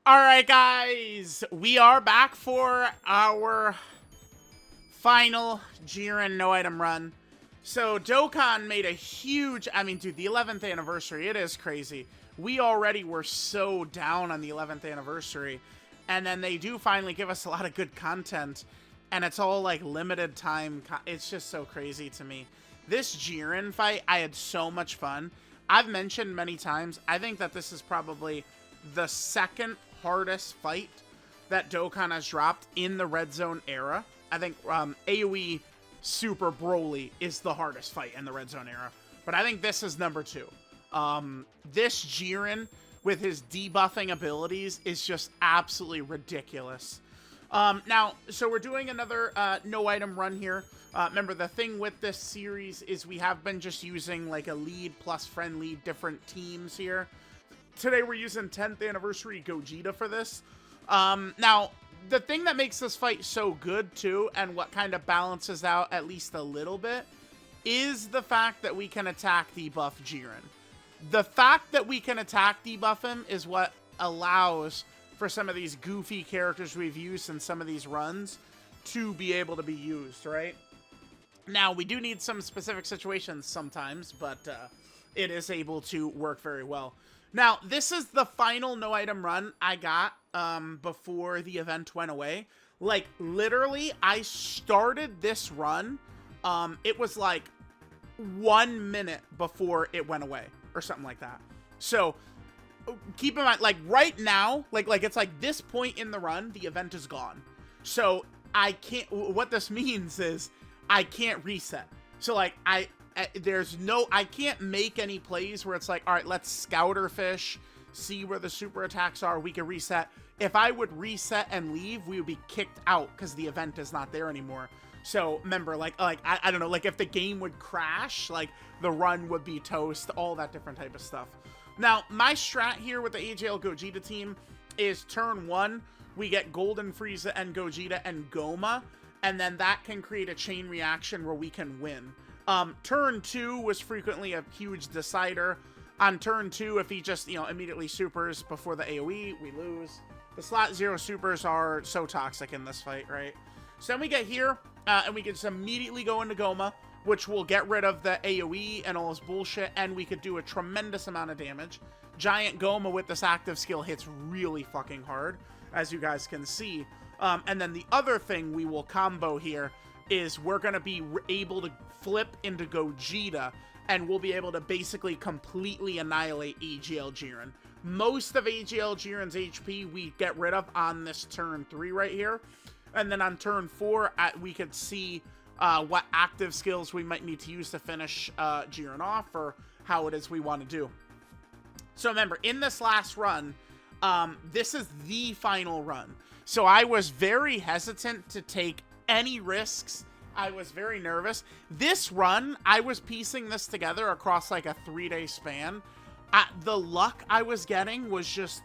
Alright guys, we are back for our final Jiren no item run. So Dokkan made a huge, dude, the 11th anniversary, it is crazy. We already were so down on the 11th anniversary, and then they do finally give us a lot of good content, and it's all like limited time. It's just so crazy to me. This Jiren fight, I had so much fun. I've mentioned many times, I think that this is probably the second hardest fight that Dokkan has dropped in the Red Zone era. I think AoE Super Broly is the hardest fight in the Red Zone era, but I think this is number 2. This Jiren with his debuffing abilities is just absolutely ridiculous. Now, so we're doing another no item run here. Remember, the thing with this series is we have been just using like a lead plus friend lead different teams here. Today we're using 10th anniversary Gogeta for this. Now, the thing that makes this fight so good too, and what kind of balances out at least a little bit, is the fact that we can attack debuff Jiren. The fact that we can attack debuff him is what allows for some of these goofy characters we've used in some of these runs to be able to be used, right? Now, we do need some specific situations sometimes, but it is able to work very well. Now, this is the final no item run I got before the event went away. Like, literally, I started this run. It was like 1 minute before it went away or something like that. So, keep in mind, like, right now, like it's like this point in the run, the event is gone. So, I can't, what this means is I can't reset. So, like, I can't make any plays where it's like, all right, let's scouter fish, see where the super attacks are, we can reset. If I would reset and leave, we would be kicked out because the event is not there anymore. So remember, I don't know, like if the game would crash, like the run would be toast, all that different type of stuff. Now, my strat here with the AGL Gogeta team is turn 1, we get Golden Frieza and Gogeta and Goma, and then that can create a chain reaction where we can win. Turn 2 was frequently a huge decider. On turn 2, if he just, immediately supers before the AoE, we lose. The slot 0 supers are so toxic in this fight, right? So then we get here, and we can just immediately go into Goma, which will get rid of the AoE and all this bullshit, and we could do a tremendous amount of damage. Giant Goma with this active skill hits really fucking hard, as you guys can see. And then the other thing we will combo here is we're going to be able to flip into Gogeta, and we'll be able to basically completely annihilate AGL Jiren. Most of AGL Jiren's HP we get rid of on this turn 3 right here. And then on turn 4, we could see what active skills we might need to use to finish Jiren off, or how it is we want to do. So remember, in this last run, this is the final run. So I was very hesitant to take any risks. I was very nervous. This run, I was piecing this together across like a 3-day span. The luck I was getting was just,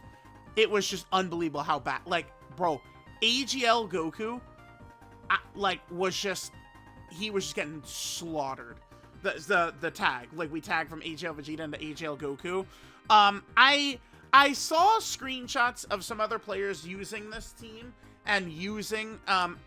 it was just unbelievable how bad. Like, bro, AGL Goku, he was just getting slaughtered. The tag, like we tagged from AGL Vegeta into AGL Goku. I saw screenshots of some other players using this team and using,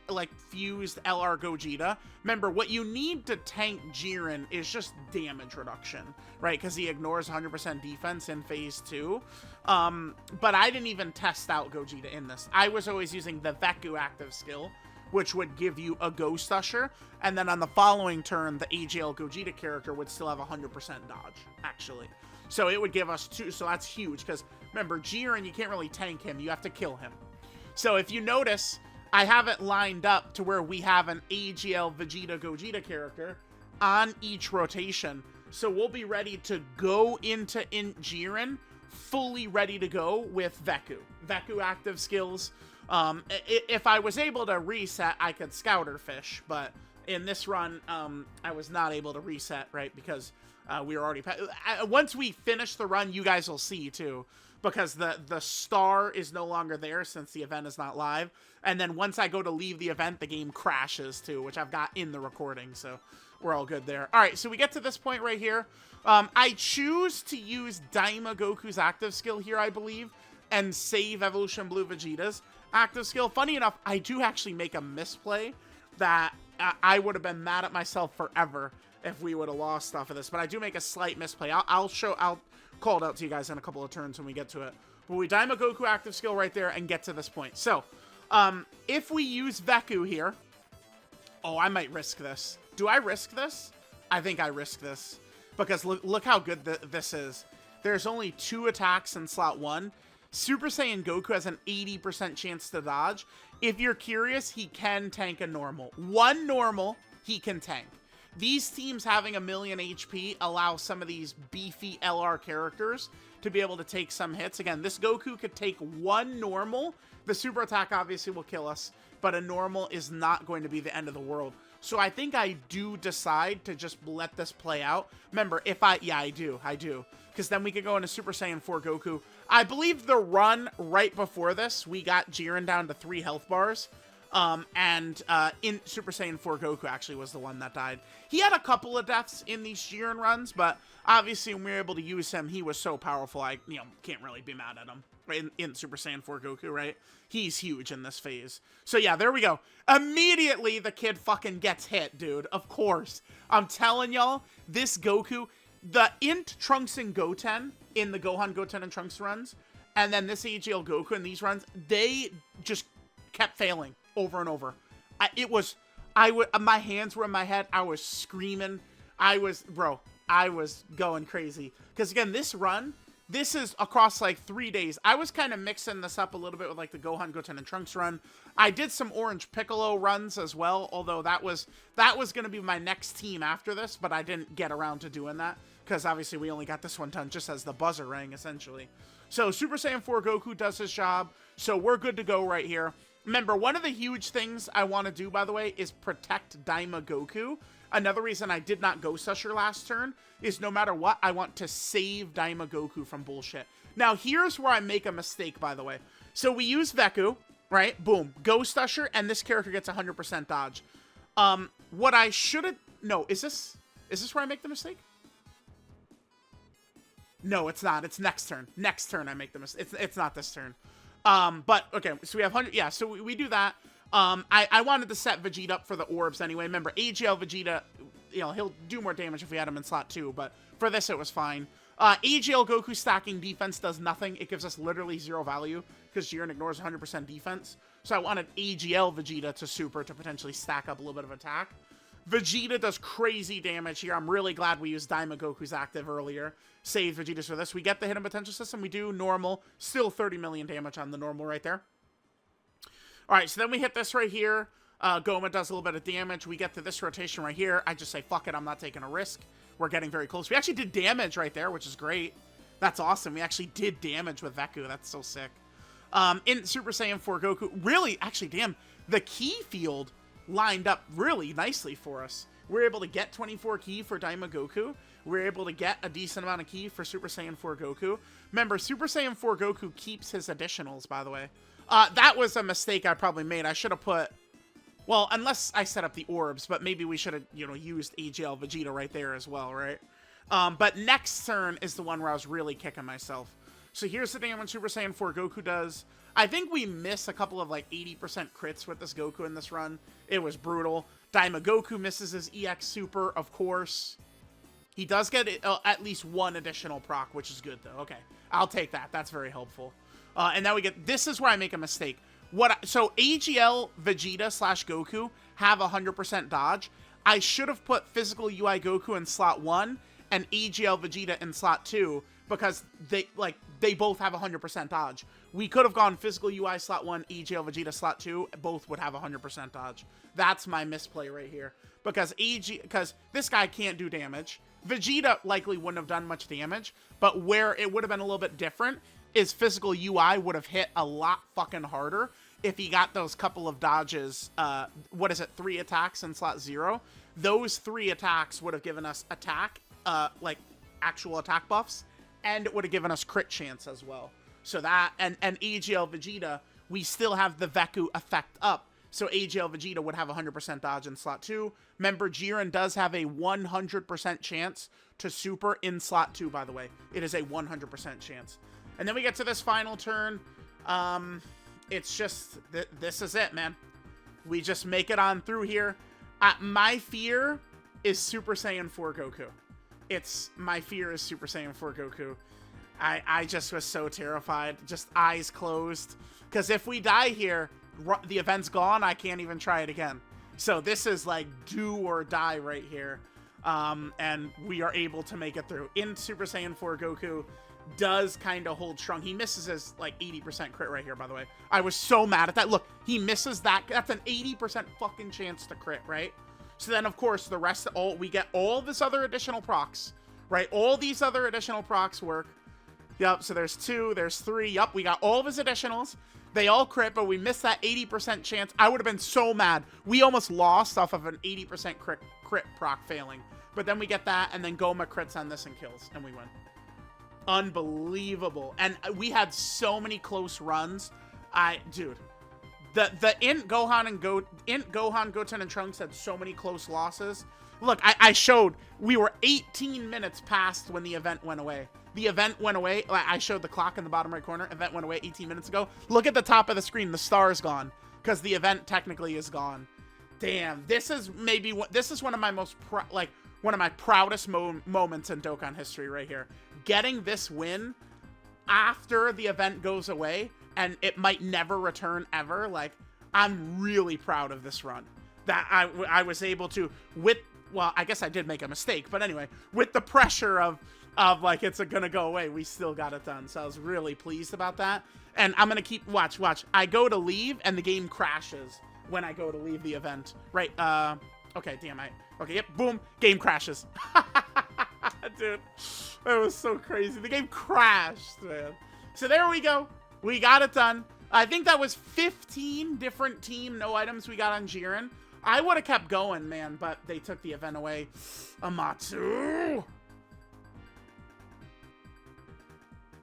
like, fused LR Gogeta. Remember, what you need to tank Jiren is just damage reduction, right? Because he ignores 100% defense in Phase 2. But I didn't even test out Gogeta in this. I was always using the Veku active skill, which would give you a Ghost Usher. And then on the following turn, the AGL Gogeta character would still have 100% dodge, actually. So it would give us 2, so that's huge. Because, remember, Jiren, you can't really tank him. You have to kill him. So if you notice, I have it lined up to where we have an AGL Vegeta Gogeta character on each rotation. So we'll be ready to go into Jiren, fully ready to go with Veku. Veku active skills. If I was able to reset, I could scouter fish, but in this run, I was not able to reset, right? Because we were already... Once we finish the run, you guys will see, too. Because the star is no longer there since the event is not live. And then once I go to leave the event, the game crashes too, which I've got in the recording. So we're all good there. All right, so we get to this point right here. I choose to use Daima Goku's active skill here, I believe. and save Evolution Blue Vegeta's active skill. Funny enough, I do actually make a misplay that I would have been mad at myself forever if we would have lost off of this, but I do make a slight misplay. I'll call it out to you guys in a couple of turns when we get to it. But we Daima Goku active skill right there and get to this point. So, if we use Veku here, oh, I might risk this. Do I risk this? I think I risk this. Because look how good this is. There's only 2 attacks in slot 1. Super Saiyan Goku has an 80% chance to dodge. If you're curious, he can tank a normal. 1 normal, he can tank. These teams having 1,000,000 HP allow some of these beefy LR characters to be able to take some hits. Again, this Goku could take 1 normal. The super attack obviously will kill us, but a normal is not going to be the end of the world. So I think I do decide to just let this play out. Remember, yeah, I do. Because then we could go into Super Saiyan 4 Goku. I believe the run right before this, we got Jiren down to 3 health bars. In Super Saiyan 4 Goku actually was the one that died. He had a couple of deaths in these Jiren runs, but obviously when we were able to use him, he was so powerful, I can't really be mad at him. In Super Saiyan 4 Goku, right? He's huge in this phase. So yeah, there we go. Immediately, the kid fucking gets hit, dude. Of course. I'm telling y'all, this Goku, the Int Trunks and Goten in the Gohan, Goten, and Trunks runs, and then this AGL Goku in these runs, they just kept failing over and over. My hands were in my head. I was screaming. I was going crazy. Because again, this is across like 3 days. I was kind of mixing this up a little bit with like the Gohan, Goten, and Trunks run. I did some Orange Piccolo runs as well, although that was going to be my next team after this, but I didn't get around to doing that because obviously we only got this one done just as the buzzer rang, essentially. So Super Saiyan 4 Goku does his job, so we're good to go right here. Remember, one of the huge things I want to do, by the way, is protect Daima Goku. Another reason I did not Ghost Usher last turn is no matter what, I want to save Daima Goku from bullshit. Now, here's where I make a mistake, by the way. So we use Veku, right? Boom. Ghost Usher, and this character gets 100% dodge. What I should have... No, is this where I make the mistake? No, it's not. It's next turn. Next turn I make the mistake. It's not this turn. But, okay, so we have 100... Yeah, so we do that. I wanted to set Vegeta up for the orbs anyway. Remember, AGL Vegeta, he'll do more damage if we had him in slot 2, but for this it was fine. AGL Goku stacking defense does nothing. It gives us literally 0 value because Jiren ignores 100% defense. So I wanted AGL Vegeta to super to potentially stack up a little bit of attack. Vegeta does crazy damage here. I'm really glad we used Daima Goku's active earlier. Saved Vegeta's for this. We get the hidden potential system. We do normal. Still 30 million damage on the normal right there. Alright, so then we hit this right here. Goma does a little bit of damage. We get to this rotation right here. I just say, fuck it, I'm not taking a risk. We're getting very close. We actually did damage right there, which is great. That's awesome. We actually did damage with Veku. That's so sick. In Super Saiyan 4 Goku, really, actually, damn, the key field lined up really nicely for us. We're able to get 24 key for Daima Goku. We're able to get a decent amount of key for Super Saiyan 4 Goku. Remember, Super Saiyan 4 Goku keeps his additionals, by the way. That was a mistake I probably made. I should have put... Well, unless I set up the orbs, but maybe we should have, used AGL Vegeta right there as well, right? But next turn is the one where I was really kicking myself. So here's the damage Super Saiyan 4 Goku does. I think we miss a couple of, 80% crits with this Goku in this run. It was brutal. Daima Goku misses his EX Super, of course. He does get at least 1 additional proc, which is good, though. Okay, I'll take that. That's very helpful. And now we get... This is where I make a mistake. So AGL Vegeta / Goku have 100% dodge. I should have put Physical UI Goku in slot 1 and AGL Vegeta in slot 2 because they both have 100% dodge. We could have gone Physical UI slot 1, AGL Vegeta slot 2. Both would have 100% dodge. That's my misplay right here. Because this guy can't do damage. Vegeta likely wouldn't have done much damage, but where it would have been a little bit different is Physical UI would have hit a lot fucking harder if he got those couple of dodges. 3 attacks in slot 0? Those 3 attacks would have given us attack, actual attack buffs, and it would have given us crit chance as well. So that, and AGL Vegeta, we still have the Veku effect up. So AGL Vegeta would have 100% dodge in slot 2. Remember, Jiren does have a 100% chance to super in slot 2, by the way. It is a 100% chance. And then we get to this final turn. It's just, this is it, man. We just make it on through here. My fear is Super Saiyan 4 Goku. My fear is Super Saiyan 4 Goku. I just was so terrified. Just eyes closed. Because if we die here, the event's gone. I can't even try it again. So this is like do or die right here. And we are able to make it through. In Super Saiyan 4 Goku does kind of hold strong. He misses his like 80% crit right here, by the way. I was so mad at that. Look, he misses that. That's an 80% fucking chance to crit, right? So then, of course, the rest, we get all this other additional procs, right? All these other additional procs work. Yep, so there's 2, there's 3. Yep, we got all of his additionals. They all crit, but we missed that 80% chance. I would have been so mad. We almost lost off of an 80% crit proc failing. But then we get that, and then Goma crits on this and kills, and we win. Unbelievable. And we had so many close runs. Dude, the Int Gohan, Goten, and Trunks had so many close losses. Look, I showed we were 18 minutes past when the event went away. The event went away. I showed the clock in the bottom right corner. Event went away 18 minutes ago. Look at the top of the screen. The star's gone because the event technically is gone. Damn, this is one of my most one of my proudest moments in Dokkan history right here. Getting this win after the event goes away and it might never return ever. Like, I'm really proud of this run. That I was able to, well, I guess I did make a mistake, but anyway, with the pressure of like, it's gonna go away, we still got it done. So I was really pleased about that. And I'm gonna keep, watch. I go to leave and the game crashes when I go to leave the event. Right, okay, damn, okay, yep, boom, game crashes. Dude, that was so crazy. The game crashed, man. So there we go. We got it done. I think that was 15 different team no items we got on Jiren. I would have kept going, man, but they took the event away. Amatsu.